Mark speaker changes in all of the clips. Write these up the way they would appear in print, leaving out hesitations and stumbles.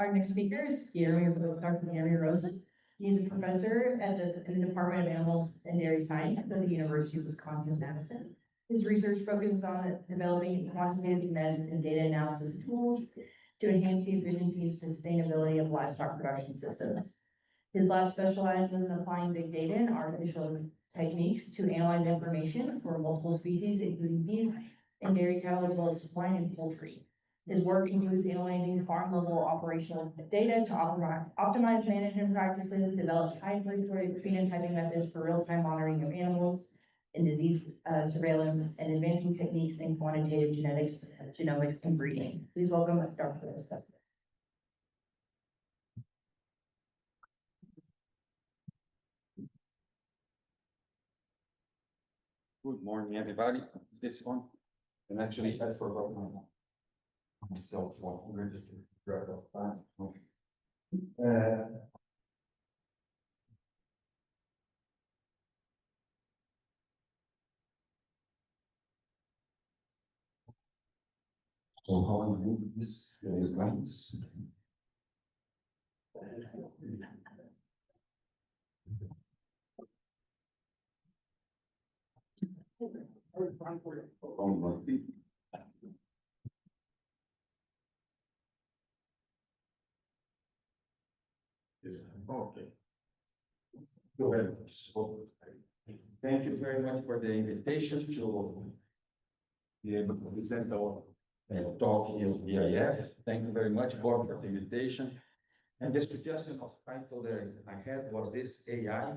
Speaker 1: Our next speaker is Dr. Guilherme Rosa. He's a professor in the Department of Animals and Dairy Science at the University of Wisconsin-Madison. His research focuses on developing quantitative genetics and data analysis tools to enhance the efficiency and sustainability of livestock production systems. His lab specializes in applying big data and artificial techniques to analyze information for multiple species, including beef and dairy cattle, as well as swine and poultry. His work includes analyzing farm-level operational data to optimize management practices, develop high-throughput phenotyping methods for real-time monitoring of animals and disease surveillance, and advancing techniques in quantitative genetics, genomics, and breeding. Please welcome Dr. Rosa.
Speaker 2: Good morning, everybody. This one, and actually, I forgot my cell phone. I'm going to grab it off. So how I move this? There is lines. Okay. Go ahead. Thank you very much for the invitation to be able to present our talk here at BIF. Thank you very much, Bob, for the invitation. And the suggestion of title that I had was this AI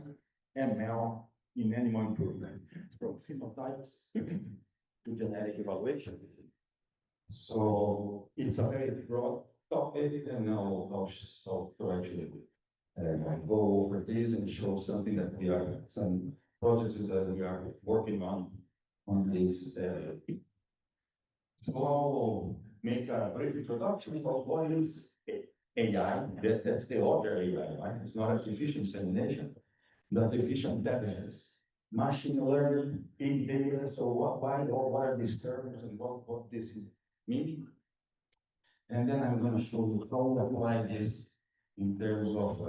Speaker 2: ML in animal improvement, from phenotypes to genetic evaluation. So it's a very broad topic, and I'll actually go over this and show something that some projects that we are working on this. So I'll make a brief introduction about what is AI. That's the other AI, right? It's not artificial insemination, the artificial intelligence, machine learning, big data. So what are these terms and what this is meaning? And then I'm going to show you how we apply this in terms of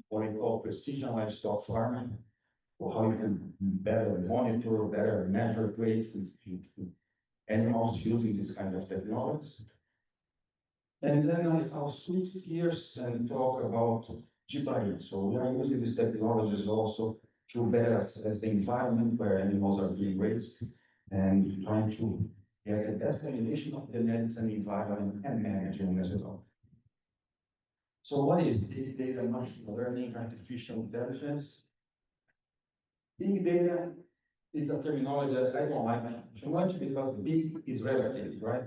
Speaker 2: what we call precision livestock farming, or how you can better monitor, better measure weights in animals using this kind of technologies. And then I'll switch gears and talk about GBI. So we are using these technologies also to better assess the environment where animals are being raised and trying to get the best combination of genetics and environment and managing as well. So what is big data, machine learning, artificial intelligence? Big data is a terminology that I don't like too much because big is relative, right?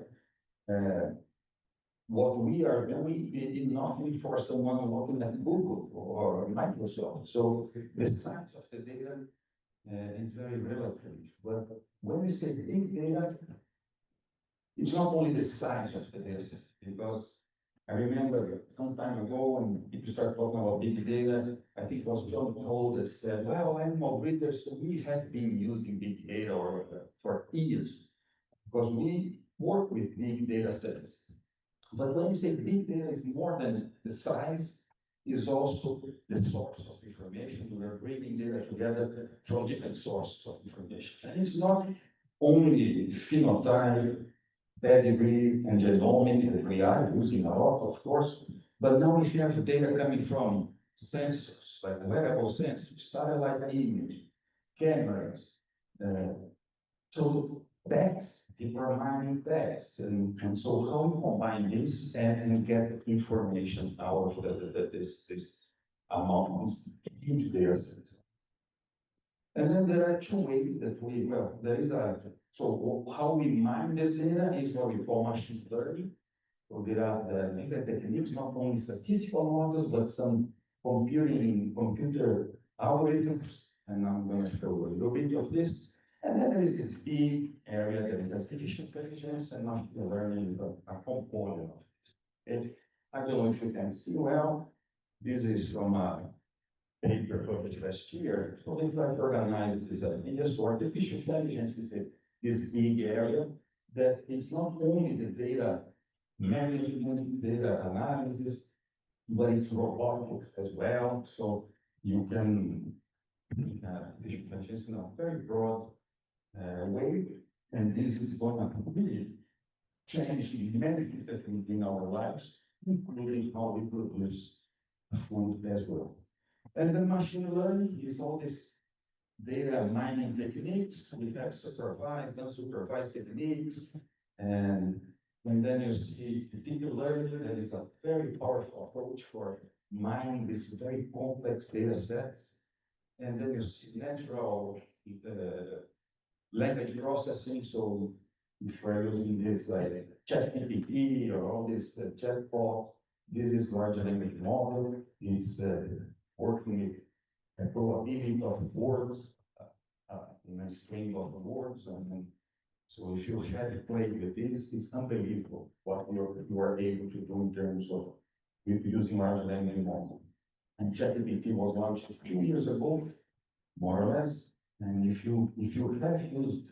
Speaker 2: What we are doing is nothing for someone working at Google or Microsoft. So the size of the data is very relative. But when we say big data, it's not only the size of the data system, because I remember some time ago when people started talking about big data, I think it was John Cole that said, well, animal breeders, we have been using big data for years because we work with big data sets. But when you say big data is more than the size, is also the source of information. We are bringing data together from different sources of information. And it's not only phenotype, pedigree, and genomic that we are using a lot, of course, but now we have data coming from sensors, like wearable sensors, satellite image, cameras, so text, deep mining text, and so how we combine this and get information out of this amount of huge data set. And then there are two ways that so how we mine this data is what we call machine learning. So there are different techniques, not only statistical models, but some computer algorithms, and I'm going to show a little bit of this. And then there is this big area that is artificial intelligence and machine learning, a component of it. And I don't know if you can see well. This is from a paper published last year. So they try to organize this idea. So artificial intelligence is this big area that is not only the data management, data analysis, but it's robotics as well, so you can just in a very broad way, and this is going to really change many things that we do in our lives, including how we produce food as well. And then machine learning is all this data mining techniques. We have supervised, unsupervised techniques, and then you see deep learning, that is a very powerful approach for mining these very complex data sets. And then you see natural language processing. So if we're using this like ChatGPT or all this chatbot, this is large language model. It's working with a probability of words in a string of words. And so if you have played with this, it's unbelievable what you are able to do in terms of using large language model. And ChatGPT was launched 2 years ago, more or less. And if you have used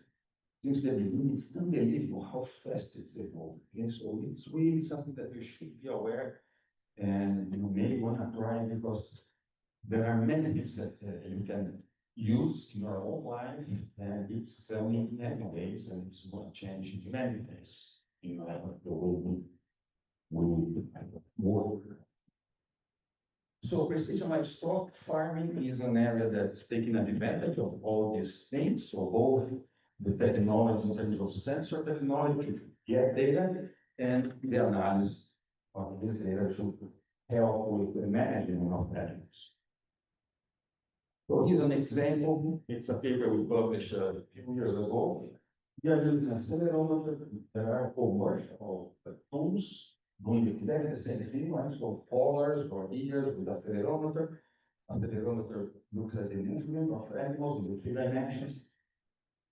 Speaker 2: since the beginning, it's unbelievable how fast it's evolved. Okay? So it's really something that you should be aware, and you may want to try, because there are many things that you can use in your own life, and it's selling anyways, and it's going to change many things in the way we work. So precision livestock farming is an area that's taking advantage of all these things. So both the technology in terms of sensor technology to get data, and the analysis of this data should help with the management of animals. So here's an example. It's a paper we published a few years ago. We are using an accelerometer. There are commercial tools doing exactly the same thing, right? So collars or ears with accelerometer. Accelerometer looks at the movement of animals in the 3 dimensions.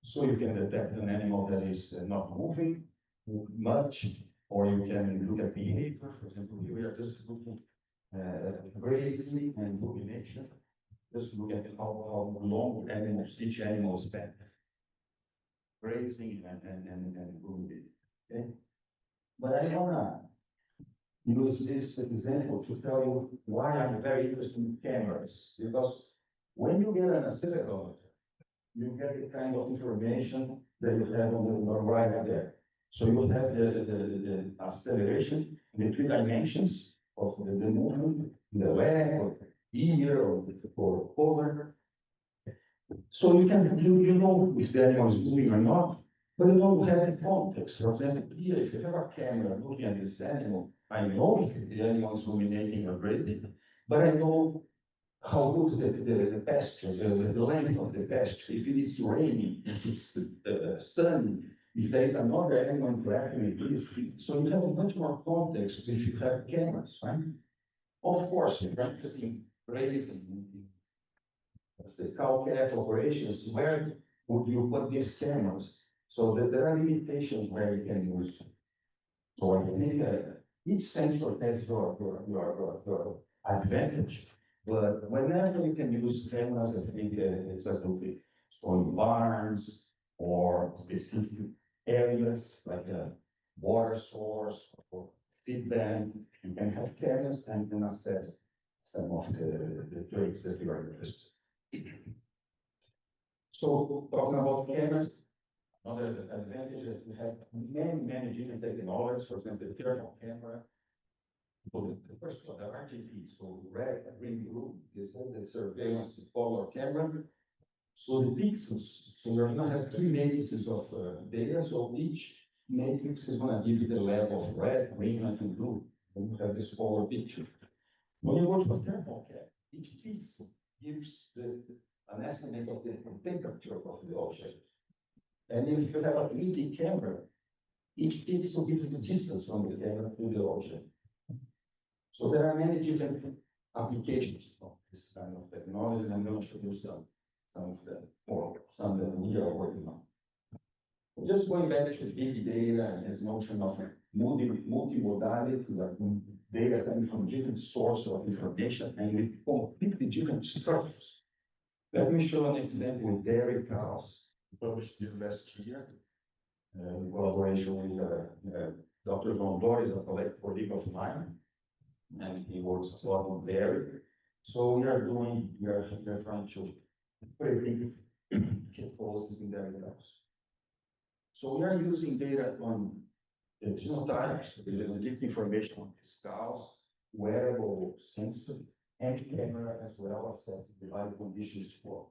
Speaker 2: So you can detect an animal that is not moving much, or you can look at behavior. For example, we are just looking at grazing and rumination. Just look at how long each animal spent grazing and ruminating. Okay? But I wanna use this example to tell you why I'm very interested in cameras, because when you get an accelerometer, you get the kind of information that you have on the right there. So you have the acceleration in the 3 dimensions of the movement, the leg, or ear, or collar. So you know if the animal is moving or not, but you don't have the context. For example, here, if you have a camera looking at this animal, I know if the animal is ruminating or grazing, but I know how looks the pasture, the length of the pasture, if it is raining, if it's sunny, if there is another animal interacting with this. So you have a much more context if you have cameras, right? Of course, if you're interested in grazing, let's say cow-calf operations, where would you put these cameras? So that there are limitations where you can use. So I think each sensor has your advantage. But whenever you can use cameras, I think it's a good thing. So in barns or specific areas like a water source or feed bank, you can have cameras and can assess some of the traits that you are interested in. So talking about cameras, another advantage is we have many different technologies. For example, the thermal camera. So the first one, the RGB, so red, green, blue, is all the surveillance color camera. So the pixels, so we're going to have 3 matrices of data, so each matrix is going to give you the level of red, green, and blue. And you have this color picture. When you go to a thermal camera, each piece gives an estimate of the temperature of the ocean. And if you have a 3D camera, each pixel gives you the distance from the camera to the ocean. So there are many different applications of this kind of technology, and I'm going to show you some of them, or some that we are working on. Just going back to big data and this notion of multimodality, like data coming from different sources of information and with completely different structures. Let me show an example with dairy cows, published last year in collaboration with Dr. Von Doris, a colleague of mine. and he works a lot on dairy. So we are trying to predict ketosis in dairy cows. So we are using data on the genotypes, the genetic information on these cows, wearable sensor, and camera as well, assessing the live conditions for.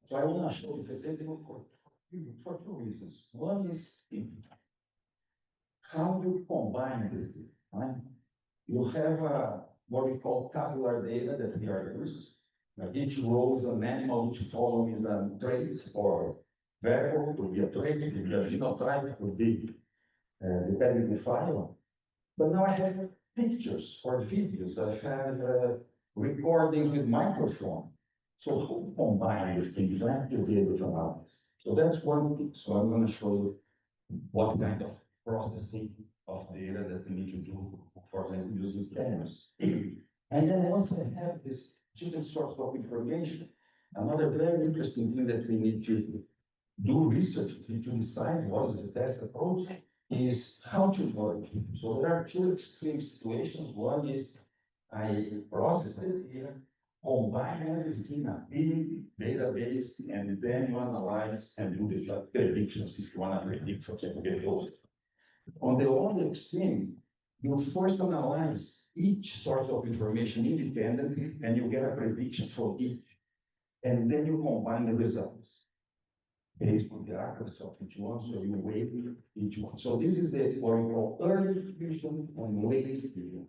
Speaker 2: So I want to show you this example for two reasons. One is how you combine this, right? You have what we call tabular data that we are using. Each row is an animal, each column is a trait or variable, could be a trait, could be a genotype, could be depending on the file. But now I have pictures or videos, I have recordings with microphone. So how to combine these things? I have to be able to analyze. So that's one thing. So I'm going to show you what kind of processing of data that we need to do for them using cameras. And then once I have this different source of information, another very interesting thing that we need to do research to decide what is the best approach is how to work. So there are two extreme situations. One is I process it here, combine everything in a big database, and then you analyze and do the predictions if you want to predict for those. On the other extreme, you first analyze each source of information independently, and you get a prediction for each, and then you combine the results based on the accuracy of each one, so you weight each one. So this is the what we call early diffusion and late diffusion.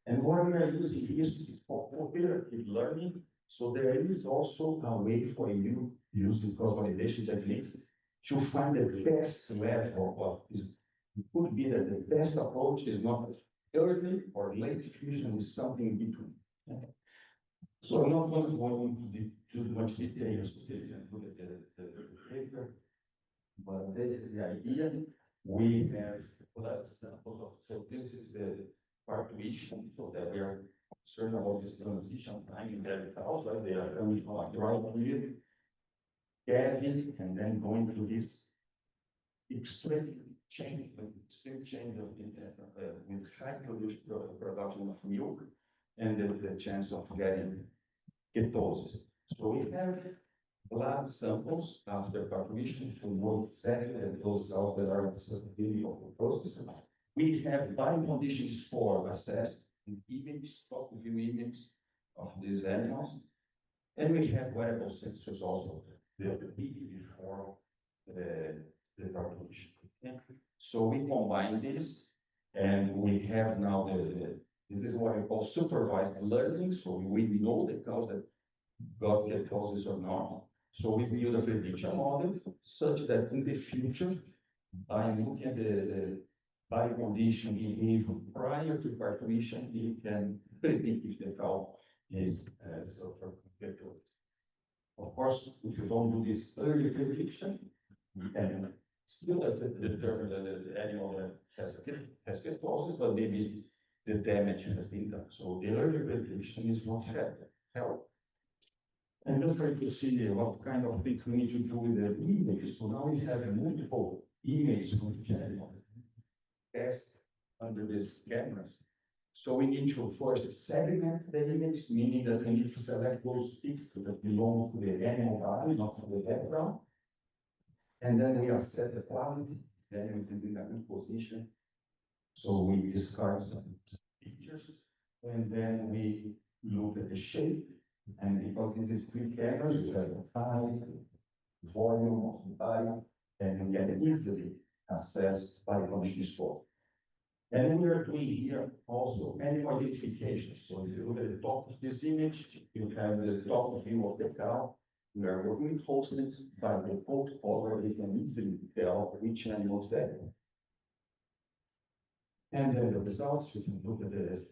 Speaker 2: And what we are using here is for cooperative learning. So there is also a way for you to use these cross-validation techniques to find the best level of this. It could be that the best approach is not early or late diffusion, is something in between. So I'm not going to go into too much details today and look at the paper, but this is the idea. We have blood samples of, so this is the parturition, so that we are concerned about this transition time in their cows, right? They are coming from a dry period, calving, and then going through this extreme change of with high production of milk and the chance of getting ketosis. So we have blood samples after parturition to know exactly that those cells that are susceptible of the process. We have body condition score assessed in image, top view image of these animals. And we have wearable sensors also, the week before the parturition. So we combine this, and we have now this is what we call supervised learning. So we know the cows that got ketosis or not. So we build a prediction model such that in the future, by looking at the body condition behavior prior to parturition, we can predict if the cow is suffering ketosis. Of course, if you don't do this early prediction, you can still determine that the animal has ketosis, but maybe the damage has been done. So the early prediction is what help. And just trying to see what kind of things we need to do with the image. So now we have multiple images from each animal test under these cameras. So we need to first segment the image, meaning that we need to select those pixels that belong to the animal body, not to the background. And then we assess the quality, then we can be in a good position. So we discard some pictures, and then we look at the shape. And because this is 3 cameras, we have the height, volume of the body, and we can easily assess body condition score. And then we are doing here also animal identification. So if you look at the top of this image, you have the top view of the cow. We are working with hostings by the coat color. We can easily tell which animal is that. And then the results, we can look at the.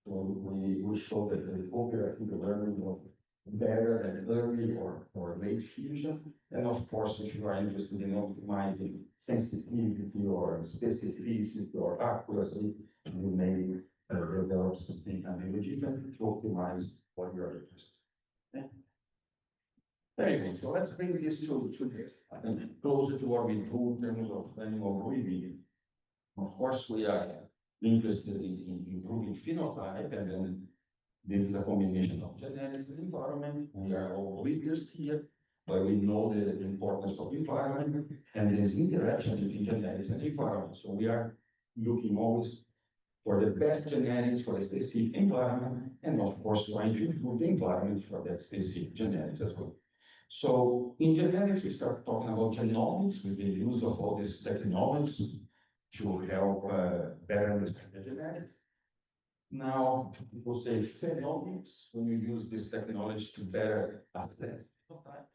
Speaker 2: So we show that the cooperative learning was better than early or late fusion. And of course, if you are interested in optimizing sensitivity or specificity or accuracy, you may develop something different to optimize what you are interested in. Anyway, so let's bring this to this, closer to what we do in terms of animal breeding. Of course, we are interested in improving phenotype, and then this is a combination of genetics and environment. We are all leaders here, but we know the importance of environment and this interaction between genetics and environment. So we are looking always for the best genetics for a specific environment, and of course trying to improve the environment for that specific genetics as well. So in genetics, we start talking about genomics with the use of all these technologies to help better understand the genetics. Now, people say phenotypes when you use this technology to better assess phenotype,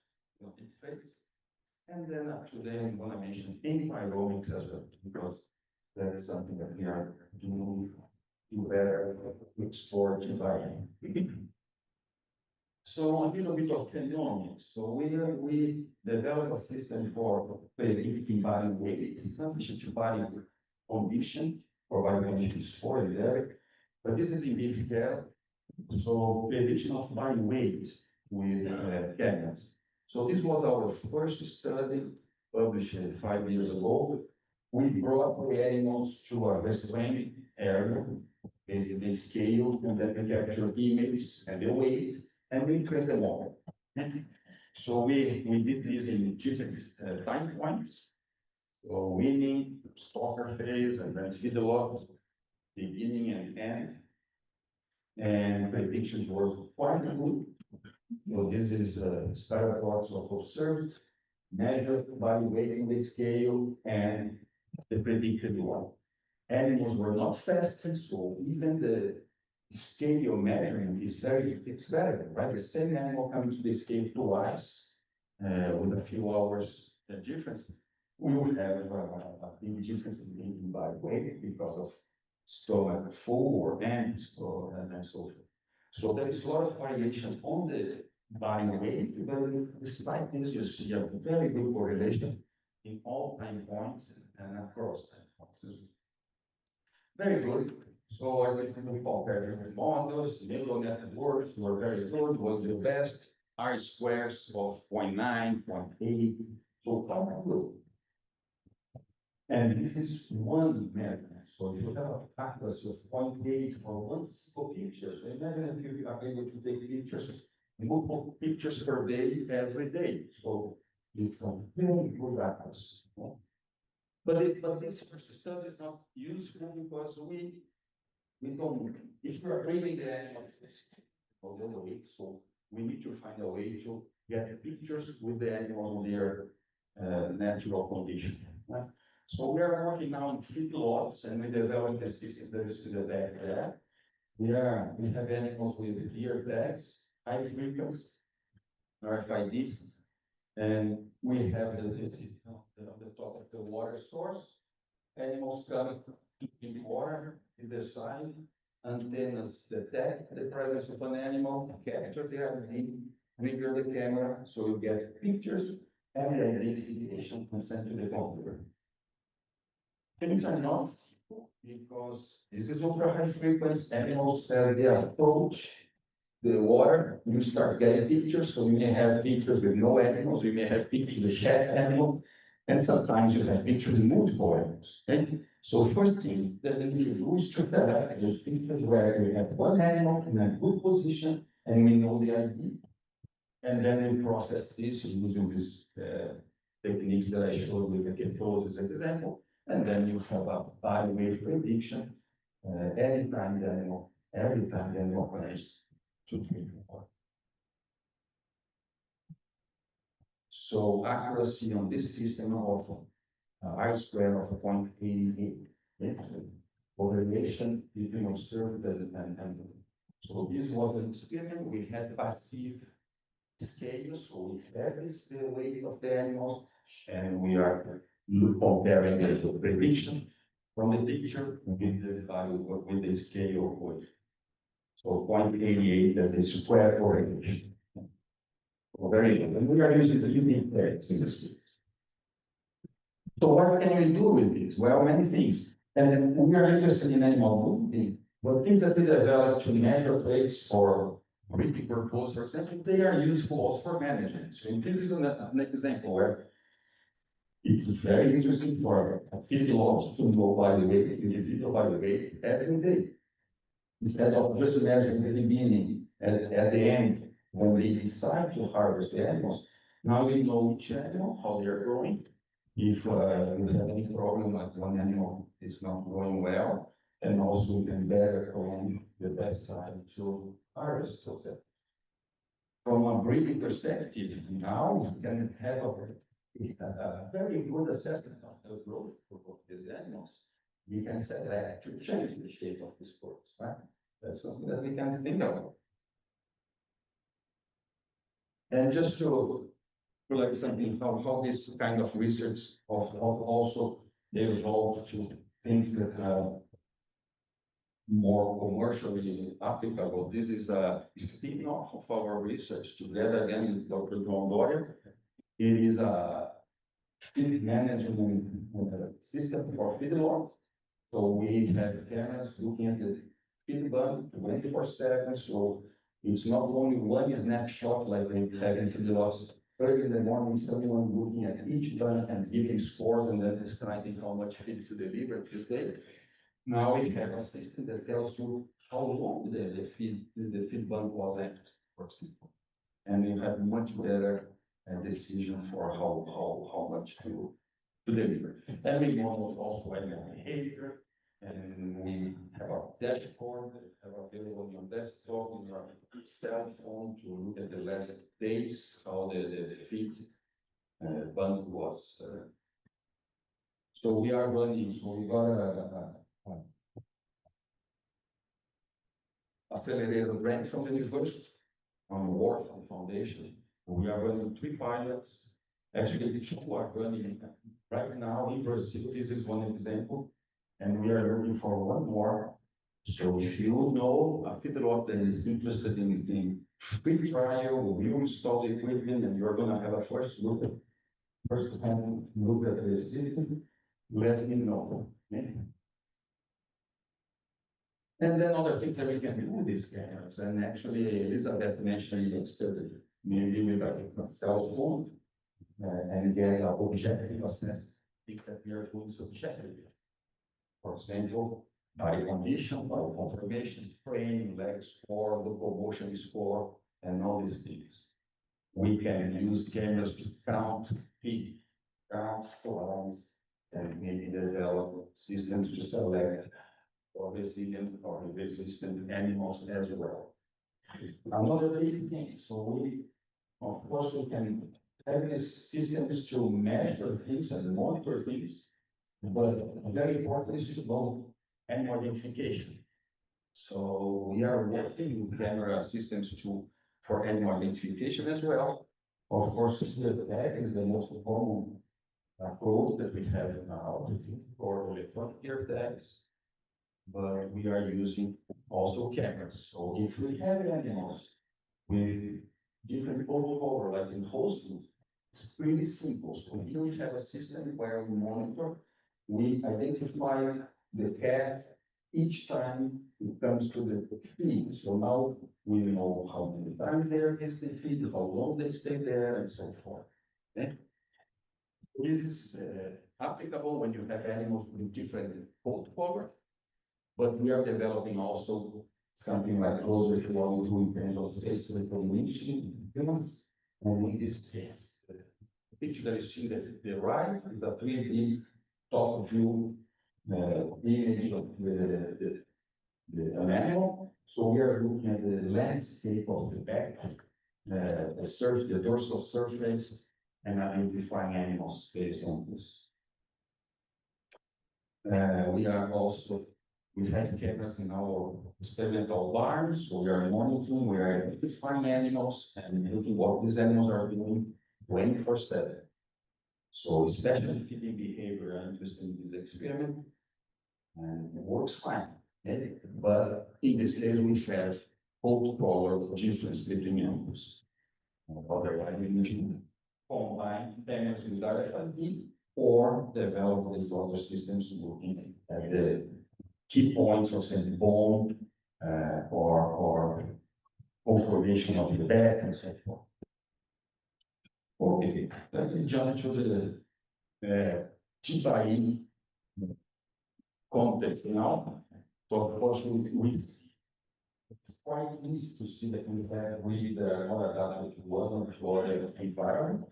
Speaker 2: traits. And then today I'm going to mention environment as well, because that is something that we are doing to better explore environment. So a little bit of genomics. So we developed a system for predicting body weight, sufficient body condition or body condition score there. But this is in BIF care. So prediction of body weight with cameras. So this was our first study published 5 years ago. We brought the animals to a restraint area, basically scale, and then we capture images and the weight, and we train them all. So we did this in different time points. So weaning, stalker phase, and then feedlot, beginning and end. And predictions were quite good. So this is spiral plots of observed, measured body weight in the scale, and the predicted one. Animals were not fasted, so even the scale measuring is it's variable, right? The same animal coming to the scale twice with a few hours difference, we will have a big difference in body weight because of stomach full or empty, and so forth. So there is a lot of variation on the body weight, but despite this, you see a very good correlation in all time points and across time points. Very good. So I think we compare different models, neural networks were very good, was the best, R squares of 0.9, 0.8, so quite good. And this is one measurement. So if you have a accuracy of 0.8 for one single picture, so imagine if you are able to take pictures, multiple pictures per day, every day. So it's a very good accuracy. But this first study is not useful because we don't, if you are bringing the animals for the other way, so we need to find a way to get pictures with the animal in their natural condition. So we are working now in feedlots, and we developed the systems that is to the back there. We have animals with ear tags, high frequency, RFIDs, and we have this on the top of the water source. Animals come in the water, either side, antennas detect the presence of an animal, capture the ID, trigger the camera, so you get pictures and the identification and send to the computer. Things are not simple because this is ultra high frequency animals as they approach the water, you start getting pictures. So you may have pictures with no animals, you may have pictures with half animal, and sometimes you have pictures with multiple animals. Okay? So first thing that we need to do is to select those pictures where we have one animal in a good position and we know the ID. And then we process this using these techniques that I showed with the ketose as an example. And then you have a body weight prediction anytime the animal, every time the animal comes to drink water. So accuracy on this system of R square of 0.88. Correlation between observed and so this was an experiment. We had passive scale, so we have this the weight of the animals, and we are comparing the prediction from the picture with the value with the scale of weight. So 0.88 as the square correlation. So very good. And we are using the unique tags in this case. So what can we do with this? Well, many things. And we are interested in animal movement, but things that we develop to measure traits for breeding purpose, for example, they are useful also for management. So this is an example where It's very interesting for a feedlot to know by the weight, individual by the weight every day. Instead of just measuring the beginning, at the end, when we decide to harvest the animals, now we know each animal, how they are growing. If we have any problem, like one animal is not growing well, and also we can better plan the best time to harvest them. From a breeding perspective, now we can have a very good assessment of the growth of these animals. We can select to change the shape of the spores, right? That's something that we can think about. And just to like something how this kind of research also evolved to things that are more commercially applicable. This is a spin-off of our research together again with Dr. John Doyle. It is a feed management system for feedlot. So we have cameras looking at the feed bun 24/7. So it's not only one snapshot like we have in feedlots. Early in the morning, someone looking at each bun and giving scores and then deciding how much feed to deliver this day. Now we have a system that tells you how long the feed bun was empty, for example. And you have much better decision for how much to deliver. And we model also animal behavior, and we have a dashboard that have available on your desktop, on your cell phone to look at the last days, how the feed bun was. So we are running, so we got a accelerated grant from the university on Wharf and Foundation. We are running 3 pilots. Actually, 2 are running right now in Brazil. This is one example, and we are looking for 1 more. So if you know a feedlot that is interested in free trial, we will install the equipment, and you're going to have a first-hand look at the system, let me know. Okay? And then other things that we can do with these cameras, and actually Elizabeth mentioned yesterday, maybe with a cell phone and get an objective assessment, things that we are doing subjectively. For example, body condition, body conformation, frame, leg score, locomotion score, and all these things. We can use cameras to count feet, count flies, and maybe develop systems to select or resilient or resistant animals as well. Another big thing, so we, of course, we can have these systems to measure things and monitor things, but very important is to know animal identification. So we are working with camera systems for animal identification as well. Of course, the tag is the most common approach that we have now for electronic ear tags. But we are using also cameras. So if we have animals with different protocol, like in host group, it's pretty simple. So here we have a system where we monitor, we identify the calf each time it comes to the feed. So now we know how many times there is the feed, how long they stay there, and so forth. Okay? This is applicable when you have animals with different coat color. But we are developing also something like closer to what we do in terms of face recognition in humans. And in this case, the picture that you see at the right is a 3D top view image of an animal. So we are looking at the landscape of the back, the dorsal surface, and identifying animals based on this. We have cameras in our experimental barns, so we are monitoring, we are identifying animals and looking what these animals are doing 24/7. So especially feeding behavior, I'm interested in this experiment, and it works fine. Okay? But in this case, we have coat color difference between animals. Otherwise, we need to combine cameras with RFID or develop these other systems looking at the key points, for example, bone or conformation of the back and so forth. Okay, let me jump to GPI context now. So of course we see it's quite easy to see that we have breeds that are not adapted to one or environment.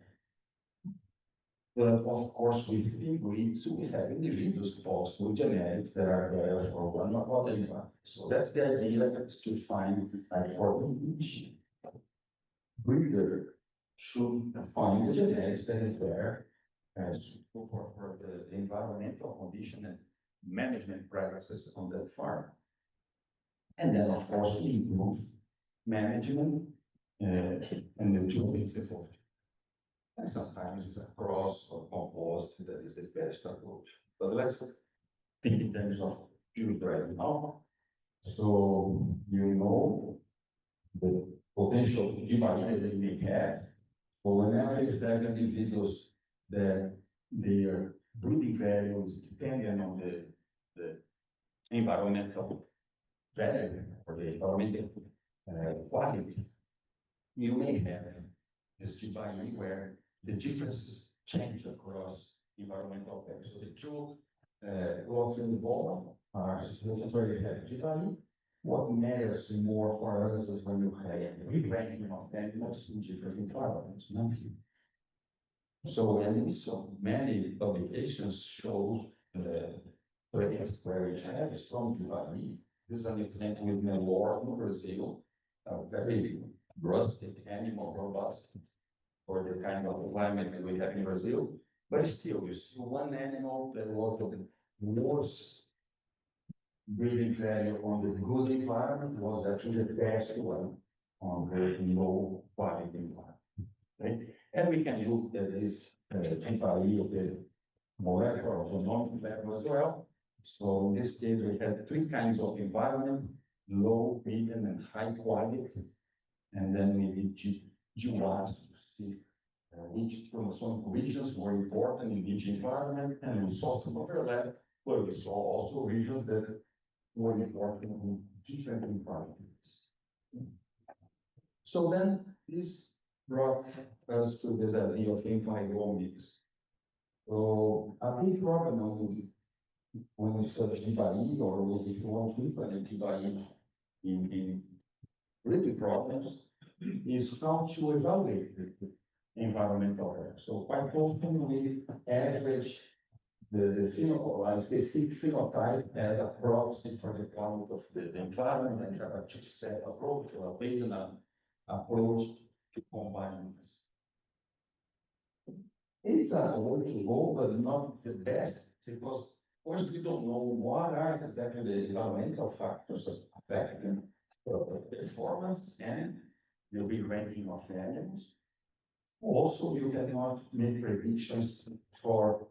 Speaker 2: But of course, within breeds, we have individuals also with genetics that are there for one or other environment. So that's the idea, is to find, like, for each breeder should find the genetics that is there as for the environmental condition and management practices on that farm. And then, of course, we improve management and the two things involved. And sometimes it's a cross or compost that is the best approach. But let's think in terms of field right now. So you know the potential GPI that we have. So whenever you have individuals that their breeding value is dependent on the environmental value or the environmental quality, you may have this GPI where the differences change across environmental factors. So the two what's involved are situations where you have GPI. What matters more for us is when you have re-ranking of animals in different environments. So, and so many publications show place where we have a strong GPI. This is an example with Nelore in Brazil, a very rustic animal, robust for the kind of climate that we have in Brazil. But still, you see one animal that was the worst breeding value on the good environment was actually the best one on the low quality environment. Right? And we can look at this GPI of the molecular or genomic level as well. So in this case, we have three kinds of environment: low, medium, and high quality. And then we did GWAS to see which chromosomal regions were important in each environment, and we saw some overlap, but we saw also regions that were important in different environments. So then this brought us to this idea of environmics. So a big problem when we study GPI, or if you want to implement GPI in breeding problems, is how to evaluate the environmental risk. So quite often we average the phenotype, a specific phenotype as a proxy for the quality of the environment, and have a two-step approach or a Bayesian approach to combine this. It's a way to go, but not the best, because of course we don't know what are exactly the environmental factors affecting performance and the re-ranking of animals. Also, you cannot make predictions for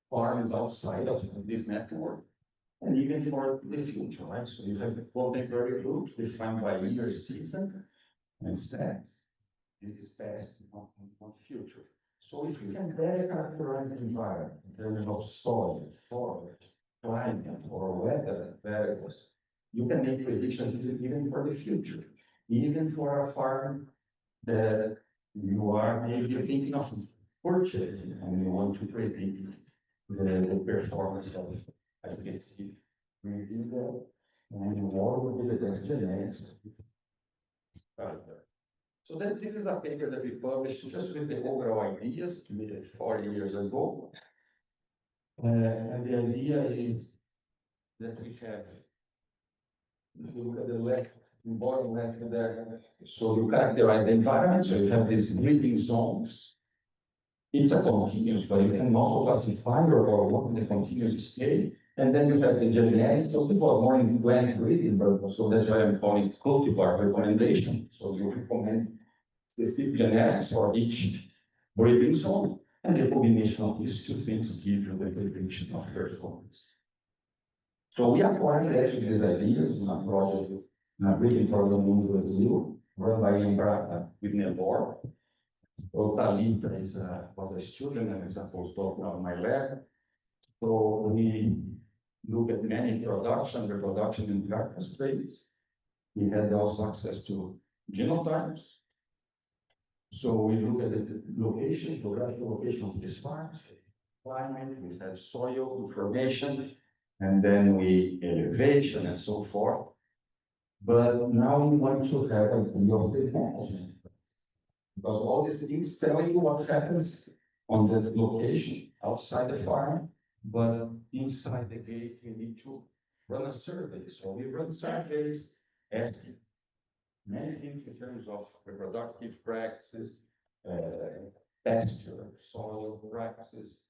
Speaker 2: farms outside of this network, and even for the future, right? So you have the contemporary groups defined by year, season, and sex. This is past, not future. So if you can better characterize the environment in terms of soil, forest, climate, or weather variables, you can make predictions even for the future, even for a farm that you are maybe thinking of purchasing and you want to predict the performance of a specific breeding and what would be the best genetics. So then this is a paper that we published just with the overall ideas 4 years ago. And the idea is that we have, if you look at the left, bottom left there, so you characterize the environment, so you have these breeding zones. It's a continuous, but you can also classify or work in the continuous scale. And then you have the genetics, so people are more in plant breeding, so that's why I'm calling it cultivar recommendation. So you recommend specific genetics for each breeding zone, and the combination of these two things give you the prediction of performance. So we applied actually these ideas in a project, in a breeding program in Brazil, run by Embrapa with Nelore. So Talita was a student and is a postdoc on my lab. So we look at many production, reproduction, and carcass traits. We had also access to genotypes. So we look at the location, geographical location of this farm, climate, we have soil information, and then we elevation and so forth. But now we want to have a view of the management. Because all these things tell you what happens on the location outside the farm, but inside the gate, we need to run a survey. So we run surveys, asking many things in terms of reproductive practices, pasture, soil practices,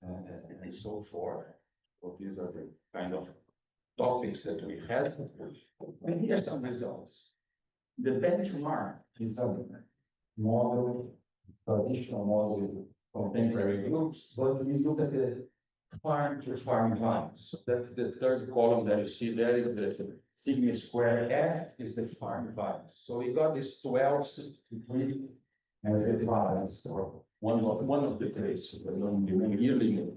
Speaker 2: and so forth. So these are the kind of topics that we had. And here are some results. The benchmark is a model, traditional model, contemporary groups, but we look at the farm to farm values. So that's the third column that you see there is the sigma square F is the farm values. So we got this 12, 63, and the values, or one of the places, yearly.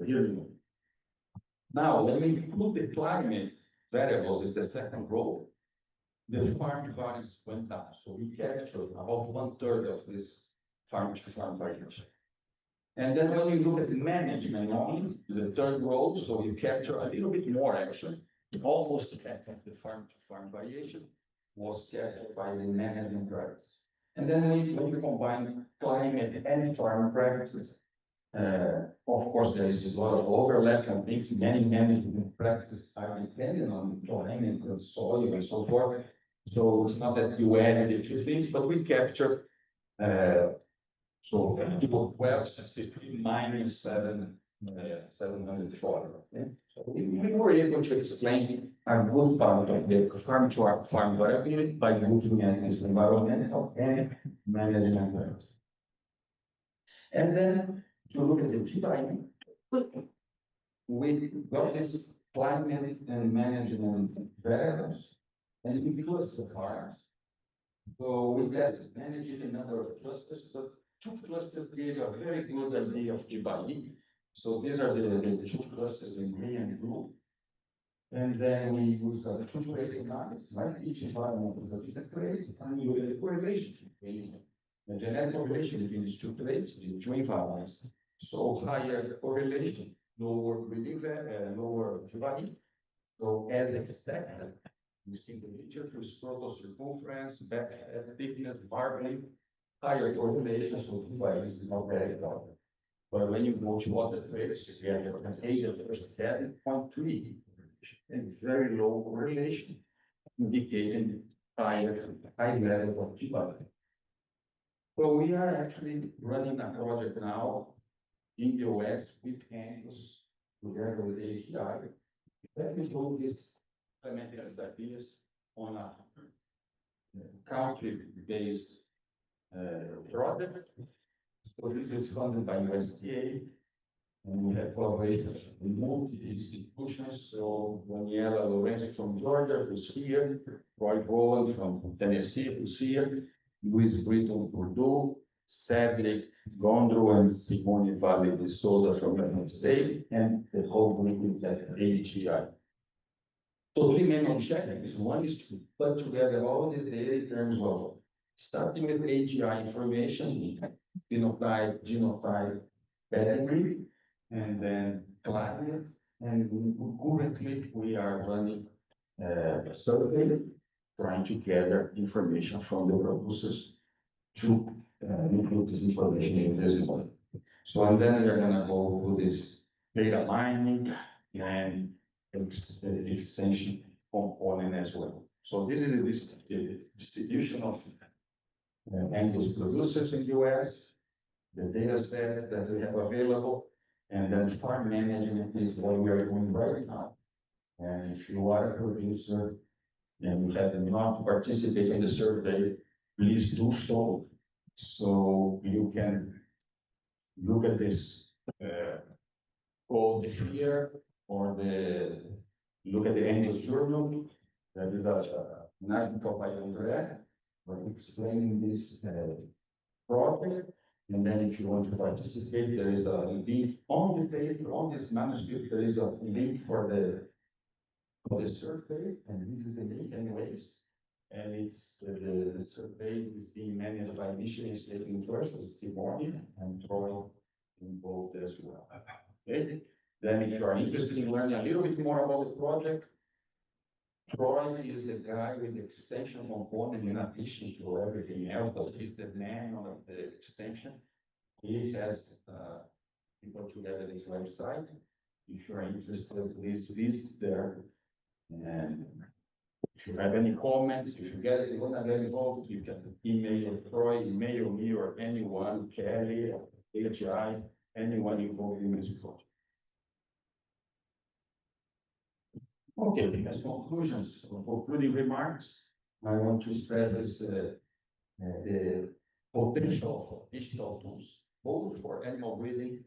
Speaker 2: Now, when we include the climate variables is the second row, the farm values went down. So we captured about 1/3 of this farm to farm variation. And then when you look at management only, the third row, so you capture a little bit more actually, almost half of the farm to farm variation was captured by the management practice. And then when you combine climate and farm practices, of course, there is a lot of overlap and things, many management practices are dependent on climate and soil and so forth. So it's not that you add the two things, but we capture so 1263 minus 740. Okay? So we were able to explain a good part of the farm to our farm variability by looking at this environmental and management variables. And then to look at the GI, we got this climate and management variables, and we cluster farms. So we tested managed a number of clusters, but two clusters gave a very good idea of GBI. So these are the two clusters in green and blue. And then we use two gradient lines, right? Each environment is a different grade, and you get a correlation between the genetic correlation between these two traits, the two environments. So higher correlation, lower breeding, lower GBI. So as expected, we see the picture through scrotal circumference, back thickness, barbering, higher correlation, so GBI is not very important. But when you go to other traits, you get an Asia first head, 0.3, and very low correlation, indicating high level of GBI. So we are actually running a project now in the US with Angus, together with AGI. Let me do this implemented ideas on a country-based project. So this is funded by USDA, and we have collaborations with multi-institutions. So Daniela Lorenzo from Georgia, who's here, Roy Bowen from Tennessee, who's here, Luis Brito Purdue, Cedric Gondro, and Simone Valle de Souza from United States, and the whole group is at AGI. So three main objectives. One is to put together all this data in terms of starting with AGI information, phenotype, genotype, pedigree, and then climate. And currently we are running a survey trying to gather information from the producers to include this information in this model. So and then we're gonna go through this data mining and extension component as well. So this is the distribution of Angus producers in the US, the data set that we have available, and then farm management is what we are doing right now. And if you are a producer and you have not participated in the survey, please do so. So you can look at this code here, or look at the Angus journal. That is an article by Andrea, explaining this project. And then if you want to participate, there is a link on the page, on this manuscript, there is a link for the survey, and this is the link anyways. And it's, the survey is being managed by Michigan State University, Symposium, and Troy involved as well. Okay, then if you are interested in learning a little bit more about the project, Troy is the guy with the extension component in addition to everything else, but he's the man of the extension. He has people together his website. If you are interested, please visit there. And if you have any comments, if you want to get involved, you can email Troy, email me, or anyone, Kelly, AGI, anyone involved in this project. Okay, as conclusions, concluding remarks, I want to stress this, the potential for digital tools, both for animal breeding,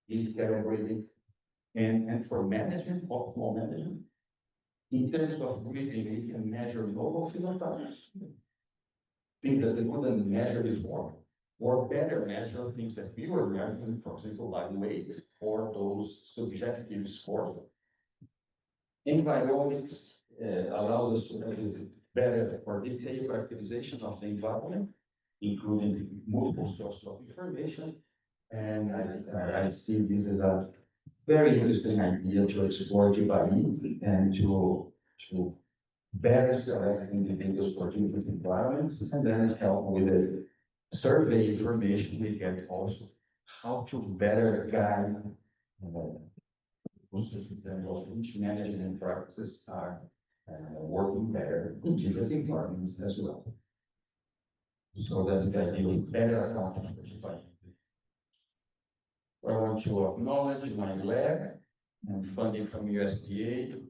Speaker 2: beef cattle breeding, and for management, optimal management. In terms of breeding, we can measure novel phenotypes, things that we couldn't measure before, or better measure things that we were measuring, for example, like weight or those subjective scores. Environments allows us to have this better or detailed characterization of the environment, including multiple sources of information. And I see this as a very interesting idea to explore GBI and to better select individuals for different environments, and then help with the survey information we get also how to better guide which management practices are working better in different environments as well. So that's the idea of better accounting for GBI. I want to acknowledge my lab and funding from USDA,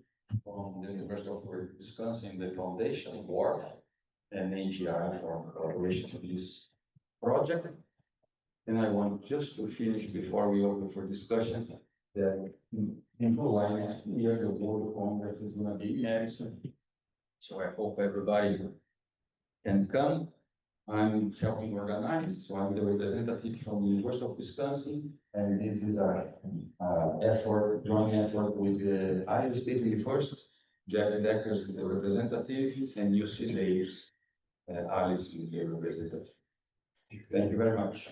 Speaker 2: from the University of Wisconsin, the foundation, WARF, and AGI for collaboration to this project. And I want just to finish before we open for discussion that in July next year, the World Congress is going to be in Madison. So I hope everybody can come. I'm helping organize, so I'm the representative from the University of Wisconsin, and this is a joint effort with the Iowa State University. Jerry Decker is the representative, and UC Davis, Alice is the representative. Thank you very much.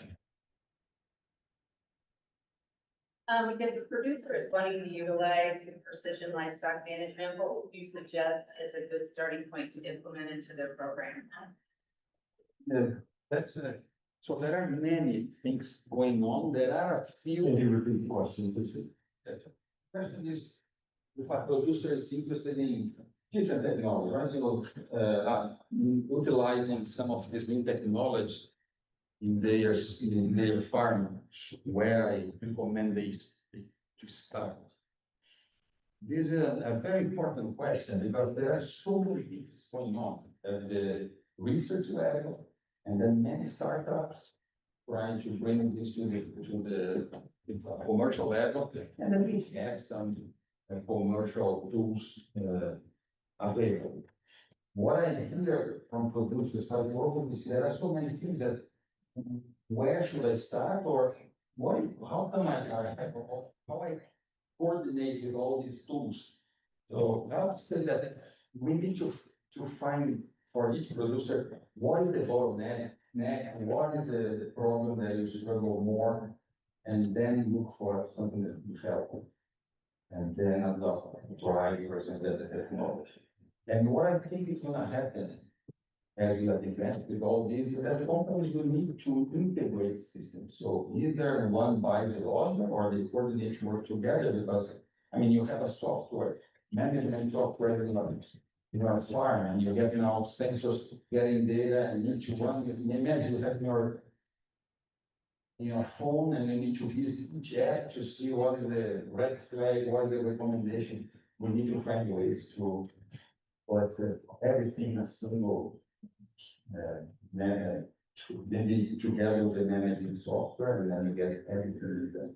Speaker 3: If the producer is wanting to utilize precision livestock management, what would you suggest as a good starting point to implement into their program?
Speaker 2: That's so there are many things going on. There are a few. Can you repeat the question, please? The question is, if a producer is interested in different technology, right? So, utilizing some of these new technologies in their farm, where I recommend they to start. This is a very important question because there are so many things going on at the research level, and then many startups trying to bring this to the commercial level, and then we have some commercial tools available. What I hear from producers is there are so many things that where should I start, or how come how I coordinate with all these tools? So I would say that we need to find for each producer what is the bottleneck, and what is the problem that you struggle more, and then look for something that will help. And then try, for example, the technology. And what I think is going to happen as we advance with all this is that companies will need to integrate systems. So either one buys the other, or they coordinate work together, because I mean you have a software, management software in your farm, and you get now sensors getting data, and each one, imagine you have your phone, and you need to visit each app to see what is the red flag, what is the recommendation. We need to find ways to put everything in a single then together with the managing software, and then you get everything done.